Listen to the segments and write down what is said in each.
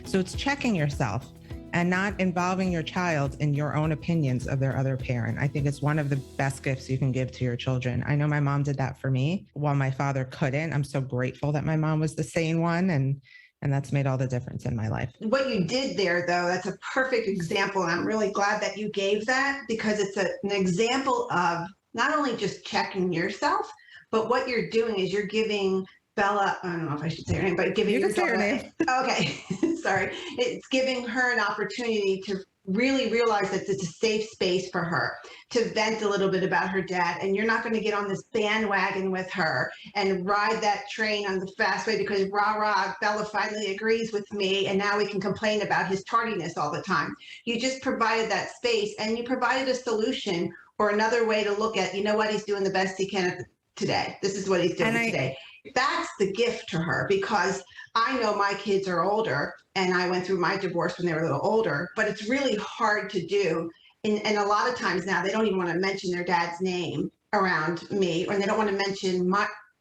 So it's checking yourself and not involving your child in your own opinions of their other parent. I think it's one of the best gifts you can give to your children. I know my mom did that for me while my father couldn't. I'm so grateful that my mom was the sane one, and that's made all the difference in my life. What you did there, though, that's a perfect example. And I'm really glad that you gave that, because it's an example of not only just checking yourself, but what you're doing is you're giving Bella, I don't know if I should say her name, but giving You your can say her daughter, name. okay, sorry. It's giving her an opportunity to really realize that it's a safe space for her to vent a little bit about her dad. And you're not going to get on this bandwagon with her and ride that train on the fast way because rah, rah, Bella finally agrees with me. And now we can complain about his tardiness all the time. You just provided that space, and you provided a solution or another way to look at, you know what, he's doing the best he can today. This is what he's doing today. That's the gift to her, because I know my kids are older and I went through my divorce when they were a little older, but it's really hard to do. And a lot of times now they don't even want to mention their dad's name around me, or they don't want to mention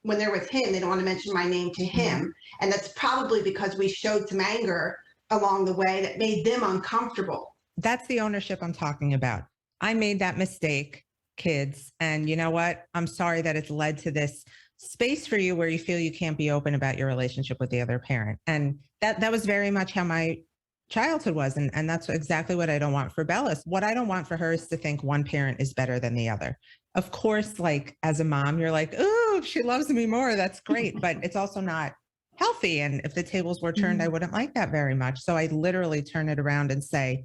when they're with him, they don't want to mention my name to him. And that's probably because we showed some anger along the way that made them uncomfortable. That's the ownership I'm talking about. I made that mistake, kids. And you know what? I'm sorry that it's led to this space for you where you feel you can't be open about your relationship with the other parent. And that was very much how my childhood was. And that's exactly what I don't want for Bella. What I don't want for her is to think one parent is better than the other. Of course, like as a mom, you're like, oh, she loves me more. That's great. But it's also not healthy. And if the tables were turned, I wouldn't like that very much. So I literally turn it around and say,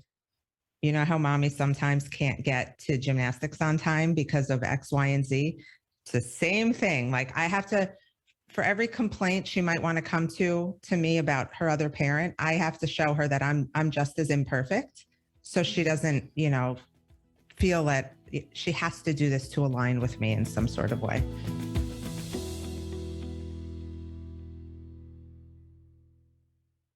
you know how mommy sometimes can't get to gymnastics on time because of X, Y, and Z? It's the same thing. Like I have to, for every complaint she might want to come to me about her other parent, I have to show her that I'm just as imperfect. So she doesn't, feel that she has to do this to align with me in some sort of way.